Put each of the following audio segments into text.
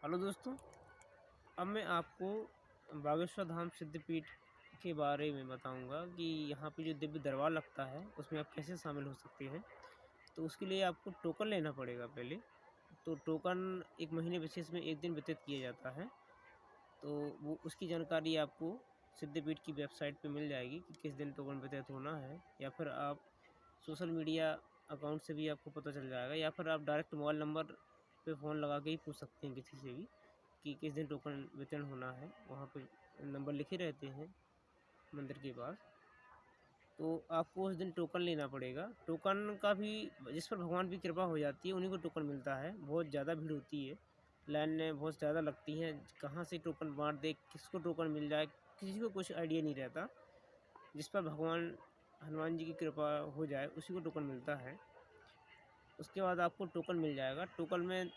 Hello दोस्तों, अब मैं आपको बागेश्वर धाम सिद्धपीठ के बारे में बताऊंगा कि यहाँ पे जो दिव्य दरबार लगता है उसमें आप कैसे शामिल हो सकते हैं। तो उसके लिए आपको टोकन लेना पड़ेगा पहले। तो टोकन 1 महीने बेसिस में 1 दिन वितरित किया जाता है। तो वो उसकी जानकारी आपको सिद्धपीठ की वेबसाइट पे मिल जाएगी कि किस दिन टोकन वितरित होना है, या फिर आप सोशल मीडिया अकाउंट से भी आपको पता चल जाएगा, या फिर आप डायरेक्ट मोबाइल नंबर पे फ़ोन लगा के ही पूछ सकते हैं किसी से भी कि किस दिन टोकन वितरण होना है। वहाँ पे नंबर लिखे रहते हैं मंदिर के पास। तो आपको उस दिन टोकन लेना पड़ेगा। टोकन का भी जिस पर भगवान की कृपा हो जाती है उन्हीं को टोकन मिलता है। बहुत ज़्यादा भीड़ होती है, लाइनें बहुत ज़्यादा लगती हैं। कहाँ से टोकन बाँट दें, किसको टोकन मिल जाए, किसी को कुछ आइडिया नहीं रहता। जिस पर भगवान हनुमान जी की कृपा हो जाए उसी को टोकन मिलता है। उसके बाद आपको टोकन मिल जाएगा। टोकन में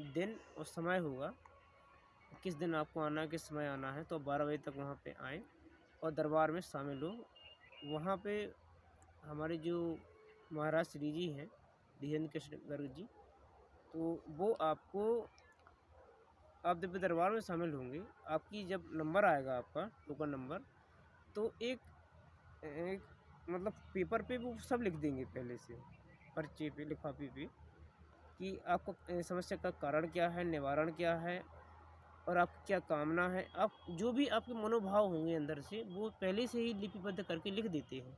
दिन और समय होगा, किस दिन आपको आना है, किस समय आना है। तो 12 बजे तक वहाँ पे आएँ और दरबार में शामिल हो। वहाँ पे हमारे जो महाराज श्री जी हैं, धीरेन्द्र कृष्ण गर्ग जी, तो वो आपको, आप जब दरबार में शामिल होंगे, आपकी जब नंबर आएगा आपका टोकन नंबर, तो एक एक मतलब पेपर पे वो सब लिख देंगे पहले से, पर्चे पे, लिफाफे पे, कि आपको समस्या का कारण क्या है, निवारण क्या है और आपकी क्या कामना है। आप जो भी आपके मनोभाव होंगे अंदर से, वो पहले से ही लिपिबद्ध करके लिख देते हैं।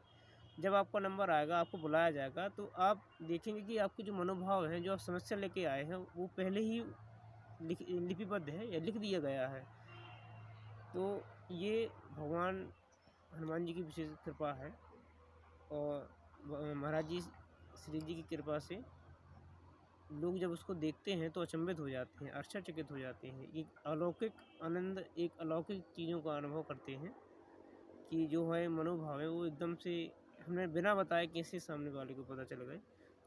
जब आपका नंबर आएगा, आपको बुलाया जाएगा, तो आप देखेंगे कि आपके जो मनोभाव हैं, जो आप समस्या लेके आए हैं, वो पहले ही लिपिबद्ध है या लिख दिया गया है। तो ये भगवान हनुमान जी की विशेष कृपा है, और महाराज जी श्री जी की कृपा से लोग जब उसको देखते हैं तो अचंभित हो जाते हैं, आश्चर्यचकित हो जाते हैं। एक अलौकिक आनंद, एक अलौकिक चीज़ों का अनुभव करते हैं कि जो है मनोभाव है वो एकदम से हमें बिना बताए कैसे सामने वाले को पता चल गए।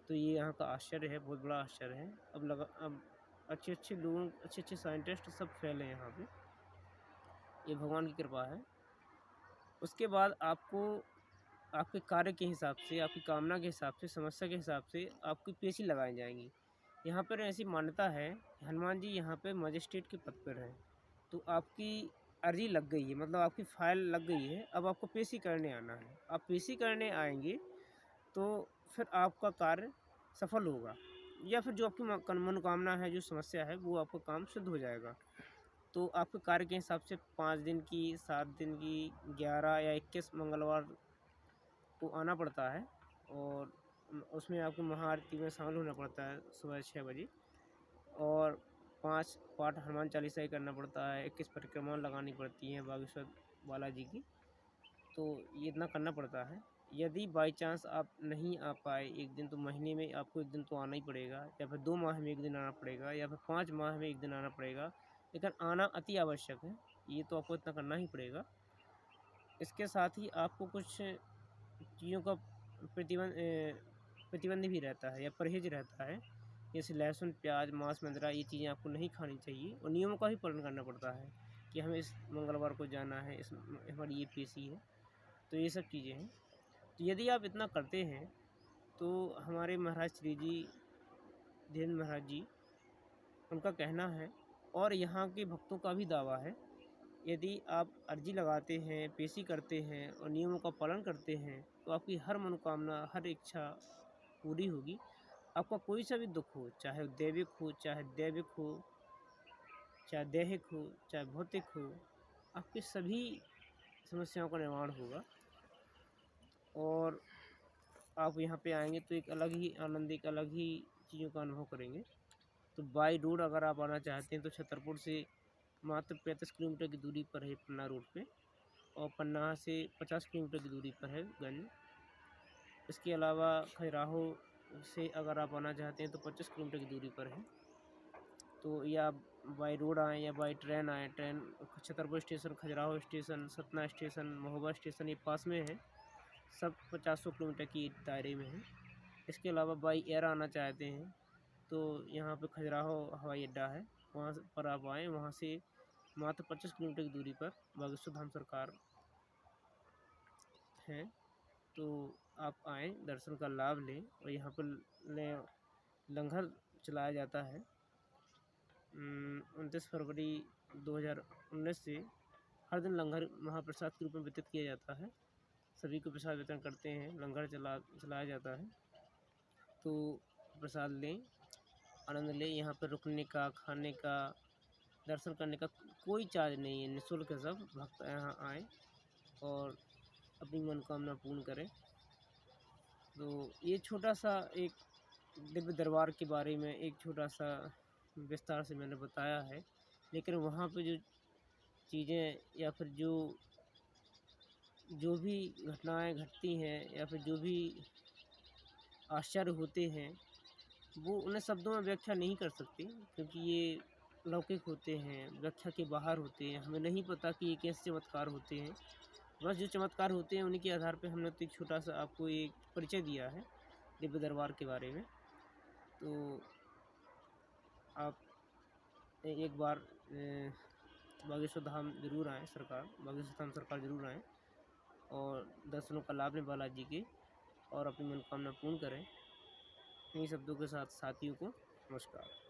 तो ये यहाँ का आश्चर्य है, बहुत बड़ा आश्चर्य है। अब अच्छे-अच्छे लोग, अच्छे-अच्छे साइंटिस्ट सब फैले हैं यहाँ पे। ये भगवान की कृपा है। उसके बाद आपको आपके कार्य के हिसाब से, आपकी कामना के हिसाब से, समस्या के हिसाब से आपकी पेशी लगाई जाएँगी। यहाँ पर ऐसी मान्यता है, हनुमान जी यहाँ पे मजिस्ट्रेट के पद पर हैं। तो आपकी अर्ज़ी लग गई है, मतलब आपकी फ़ाइल लग गई है, अब आपको पेशी करने आना है। आप पेशी करने आएँगे तो फिर आपका कार्य सफल होगा, या फिर जो आपकी मनोकामना है, जो समस्या है, वो आपका काम सिद्ध हो जाएगा। तो आपके कार्य के हिसाब से 5 दिन की, 7 दिन की, 11 या 21 मंगलवार को आना पड़ता है, और उसमें आपको महाआरती में शामिल होना पड़ता है सुबह 6 बजे, और 5 पाठ हनुमान चालीसा ही करना पड़ता है, 21 परिक्रमा लगानी पड़ती हैं बागेश्वर बालाजी की। तो ये इतना करना पड़ता है। यदि बाई चांस आप नहीं आ पाए एक दिन, तो महीने में आपको 1 दिन तो आना ही पड़ेगा, या फिर 2 माह में 1 दिन आना पड़ेगा, या फिर 5 माह में 1 दिन आना पड़ेगा। लेकिन आना अति आवश्यक है, ये तो आपको इतना करना ही पड़ेगा। इसके साथ ही आपको कुछ चीज़ों का प्रतिबंध भी रहता है या परहेज़ रहता है। जैसे लहसुन, प्याज, मांस, मंदिरा, ये चीज़ें आपको नहीं खानी चाहिए, और नियमों का भी पालन करना पड़ता है कि हमें इस मंगलवार को जाना है, इस हमारी ये पेशी है। तो ये सब चीज़ें हैं। तो यदि आप इतना करते हैं, तो हमारे महाराज श्री जी, धीरेन्द्र महाराज जी, उनका कहना है, और यहाँ के भक्तों का भी दावा है, यदि आप अर्जी लगाते हैं, पेशी करते हैं और नियमों का पालन करते हैं, तो आपकी हर मनोकामना, हर इच्छा पूरी होगी। आपका कोई सा भी दुःख हो, चाहे दैविक हो, चाहे दैविक हो, चाहे दैहिक हो, चाहे भौतिक हो, आपकी सभी समस्याओं का निवारण होगा। और आप यहाँ पे आएँगे तो एक अलग ही आनंद, एक अलग ही चीज़ों का अनुभव करेंगे। तो बाई रोड अगर आप आना चाहते हैं तो छतरपुर से मात्र 35 किलोमीटर की दूरी पर है पन्ना रोड पे, और पन्ना से 50 किलोमीटर की दूरी पर है गंज। इसके अलावा खजुराहो से अगर आप आना चाहते हैं तो 25 किलोमीटर की दूरी पर है। तो या बाई रोड आएँ या बाई ट्रेन आएँ, train Chhatarpur station, Khajuraho station, Satna station, Mahoba station ये पास में है। सब 50-100 किलोमीटर की दायरे में है। इसके अलावा बाई एयर आना चाहते हैं तो यहाँ पे खजुराहो हवाई अड्डा है, वहाँ पर आप आएँ। वहाँ से मात्र 25 किलोमीटर की दूरी पर बागेश्वर धाम सरकार है। तो आप आएँ, दर्शन का लाभ लें, और यहाँ पर लंगर चलाया जाता है। 29 फरवरी 2019 से हर दिन लंगर महाप्रसाद के रूप में वितरित किया जाता है। सभी को प्रसाद वितरण करते हैं, लंगर चलाया जाता है। तो प्रसाद लें, आनंद लें। यहाँ पर रुकने का, खाने का, दर्शन करने का कोई चार्ज नहीं है, निःशुल्क है सब। भक्त यहाँ आएँ और अपनी मनोकामना पूर्ण करें। तो ये छोटा-सा एक दिव्य दरबार के बारे में एक छोटा-सा विस्तार से मैंने बताया है। लेकिन वहाँ पे जो चीज़ें या फिर जो भी घटनाएँ घटती हैं या फिर जो भी आश्चर्य होते हैं, वो उन्हें शब्दों में व्याख्या नहीं कर सकते, क्योंकि ये लौकिक होते हैं, व्याख्या के बाहर होते हैं। हमें नहीं पता कि ये कैसे चमत्कार होते हैं। बस जो चमत्कार होते हैं उन्हीं के आधार पे हमने तो एक छोटा-सा आपको एक परिचय दिया है दिव्य दरबार के बारे में। तो आप एक बार बागेश्वर धाम ज़रूर आएँ बागेश्वर धाम सरकार ज़रूर आएँ और दर्शनों का लाभ लें बालाजी के और अपनी मनोकामना पूर्ण करें। इन्हीं शब्दों के साथ साथियों को नमस्कार।